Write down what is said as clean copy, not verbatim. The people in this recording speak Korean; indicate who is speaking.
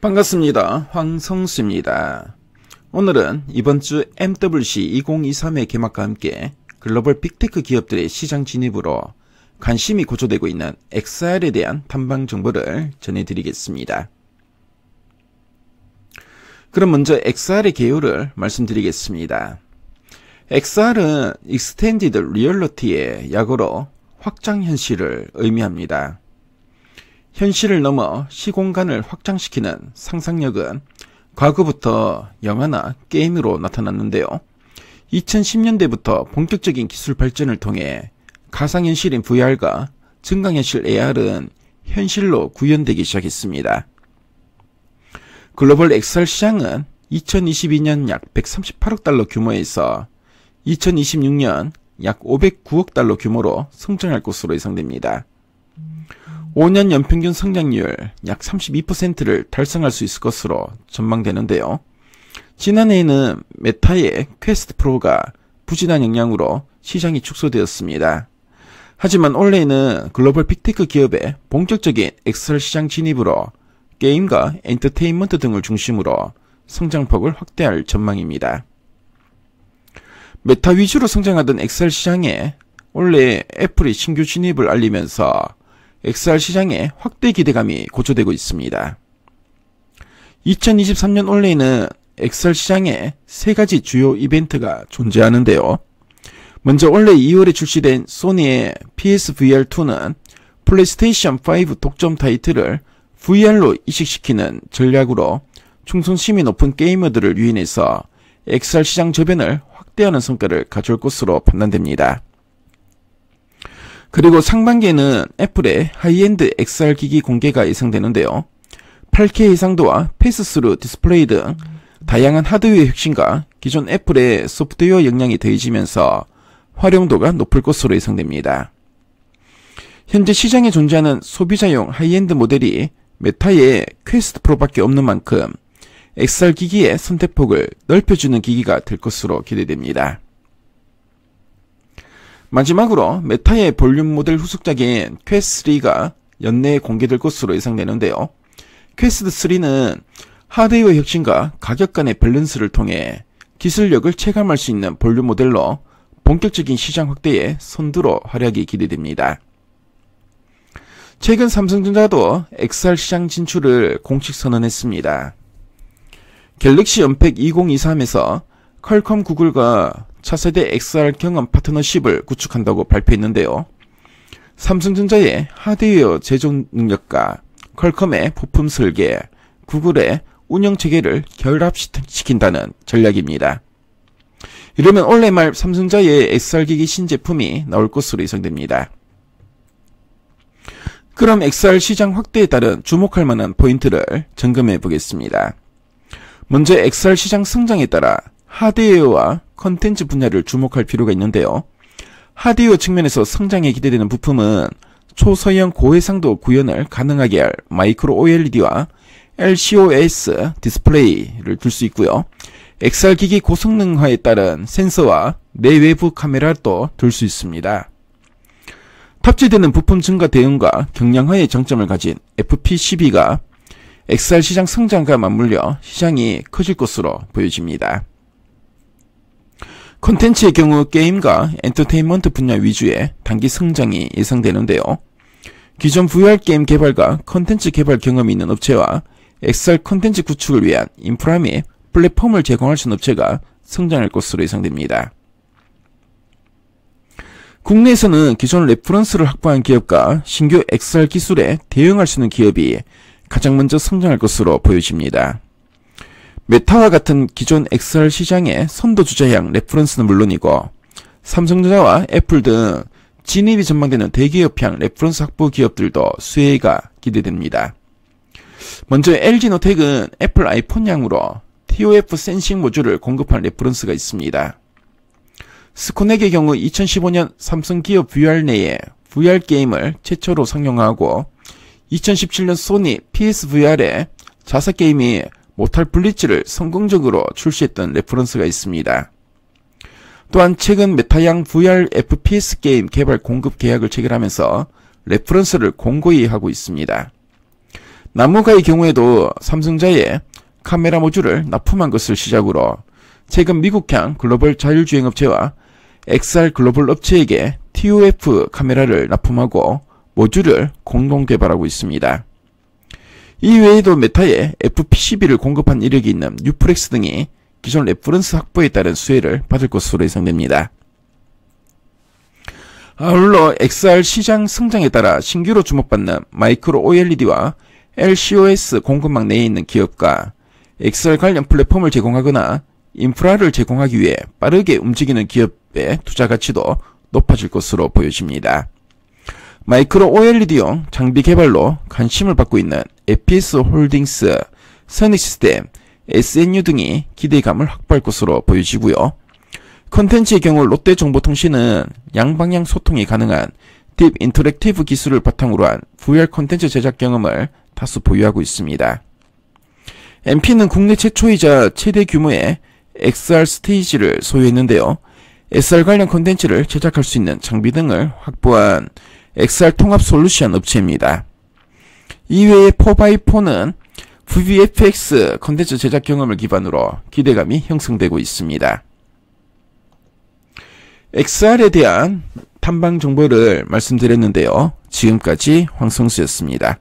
Speaker 1: 반갑습니다. 황성수입니다. 오늘은 이번주 MWC 2023의 개막과 함께 글로벌 빅테크 기업들의 시장 진입으로 관심이 고조되고 있는 XR에 대한 탐방 정보를 전해드리겠습니다. 그럼 먼저 XR의 개요를 말씀드리겠습니다. XR은 Extended Reality의 약어로 확장현실을 의미합니다. 현실을 넘어 시공간을 확장시키는 상상력은 과거부터 영화나 게임으로 나타났는데요. 2010년대부터 본격적인 기술 발전을 통해 가상현실인 VR과 증강현실 AR은 현실로 구현되기 시작했습니다. 글로벌 XR 시장은 2022년 약 138억 달러 규모에서 2026년 약 509억 달러 규모로 성장할 것으로 예상됩니다. 5년 연평균 성장률 약 32%를 달성할 수 있을 것으로 전망되는데요. 지난해에는 메타의 퀘스트 프로가 부진한 영향으로 시장이 축소되었습니다. 하지만 올해는 글로벌 빅테크 기업의 본격적인 XR 시장 진입으로 게임과 엔터테인먼트 등을 중심으로 성장폭을 확대할 전망입니다. 메타 위주로 성장하던 XR 시장에 올해 애플이 신규 진입을 알리면서 XR 시장에 확대 기대감이 고조되고 있습니다. 2023년 올해에는 XR 시장에 세 가지 주요 이벤트가 존재하는데요. 먼저 올해 2월에 출시된 소니의 PSVR2는 플레이스테이션 5 독점 타이틀을 VR로 이식시키는 전략으로 충성심이 높은 게이머들을 유인해서 XR 시장 저변을 확대하는 성과를 가져올 것으로 판단됩니다. 그리고 상반기에는 애플의 하이엔드 XR 기기 공개가 예상되는데요. 8K 해상도와 패스스루 디스플레이 등 다양한 하드웨어 혁신과 기존 애플의 소프트웨어 역량이 더해지면서 활용도가 높을 것으로 예상됩니다. 현재 시장에 존재하는 소비자용 하이엔드 모델이 메타의 퀘스트 프로밖에 없는 만큼 XR 기기의 선택폭을 넓혀주는 기기가 될 것으로 기대됩니다. 마지막으로 메타의 볼륨 모델 후속작인 퀘스트3가 연내에 공개될 것으로 예상되는데요. 퀘스트3는 하드웨어 혁신과 가격 간의 밸런스를 통해 기술력을 체감할 수 있는 볼륨 모델로 본격적인 시장 확대에 선두로 활약이 기대됩니다. 최근 삼성전자도 XR 시장 진출을 공식 선언했습니다. 갤럭시 언팩 2023에서 퀄컴 구글과 차세대 XR 경험 파트너십을 구축한다고 발표했는데요. 삼성전자의 하드웨어 제조 능력과 퀄컴의 부품 설계, 구글의 운영 체계를 결합시킨다는 전략입니다. 이러면 올해 말 삼성전자의 XR 기기 신제품이 나올 것으로 예상됩니다. 그럼 XR 시장 확대에 따른 주목할 만한 포인트를 점검해 보겠습니다. 먼저 XR 시장 성장에 따라 하드웨어와 컨텐츠 분야를 주목할 필요가 있는데요. 하드웨어 측면에서 성장에 기대되는 부품은 초서형 고해상도 구현을 가능하게 할 마이크로 OLED와 LCOS 디스플레이를 들 수 있고요. XR 기기 고성능화에 따른 센서와 내외부 카메라도 들 수 있습니다. 탑재되는 부품 증가 대응과 경량화의 장점을 가진 FP12가 XR 시장 성장과 맞물려 시장이 커질 것으로 보여집니다. 콘텐츠의 경우 게임과 엔터테인먼트 분야 위주의 단기 성장이 예상되는데요. 기존 VR 게임 개발과 콘텐츠 개발 경험이 있는 업체와 XR 콘텐츠 구축을 위한 인프라 및 플랫폼을 제공할 수 있는 업체가 성장할 것으로 예상됩니다. 국내에서는 기존 레퍼런스를 확보한 기업과 신규 XR 기술에 대응할 수 있는 기업이 가장 먼저 성장할 것으로 보여집니다. 메타와 같은 기존 XR 시장의 선도주자향 레퍼런스는 물론이고 삼성전자와 애플 등 진입이 전망되는 대기업향 레퍼런스 확보 기업들도 수혜가 기대됩니다. 먼저 LG노텍은 애플 아이폰향으로 TOF 센싱 모듈을 공급한 레퍼런스가 있습니다. 스코넥의 경우 2015년 삼성 기업 VR 내에 VR 게임을 최초로 상용하고 2017년 소니 PSVR에 자사 게임이 모탈 블리츠를 성공적으로 출시했던 레퍼런스가 있습니다. 또한 최근 메타양 VR FPS 게임 개발 공급 계약을 체결하면서 레퍼런스를 공고히 하고 있습니다. 나무가의 경우에도 삼성자의 카메라 모듈을 납품한 것을 시작으로 최근 미국향 글로벌 자율주행업체와 XR 글로벌 업체에게 TOF 카메라를 납품하고 모듈을 공동 개발하고 있습니다. 이외에도 메타에 FPCB를 공급한 이력이 있는 뉴프렉스 등이 기존 레퍼런스 확보에 따른 수혜를 받을 것으로 예상됩니다. 아울러 XR 시장 성장에 따라 신규로 주목받는 마이크로 OLED와 LCOS 공급망 내에 있는 기업과 XR 관련 플랫폼을 제공하거나 인프라를 제공하기 위해 빠르게 움직이는 기업의 투자 가치도 높아질 것으로 보여집니다. 마이크로 OLED용 장비 개발로 관심을 받고 있는 에피스 홀딩스, 선익시스템, SNU 등이 기대감을 확보할 것으로 보여지고요. 컨텐츠의 경우 롯데정보통신은 양방향 소통이 가능한 딥 인터랙티브 기술을 바탕으로 한 VR 컨텐츠 제작 경험을 다수 보유하고 있습니다. MP는 국내 최초이자 최대 규모의 XR 스테이지를 소유했는데요. SR 관련 컨텐츠를 제작할 수 있는 장비 등을 확보한 XR 통합 솔루션 업체입니다. 이외에 4x4는 VFX 컨텐츠 제작 경험을 기반으로 기대감이 형성되고 있습니다. XR에 대한 탐방 정보를 말씀드렸는데요. 지금까지 황성수였습니다.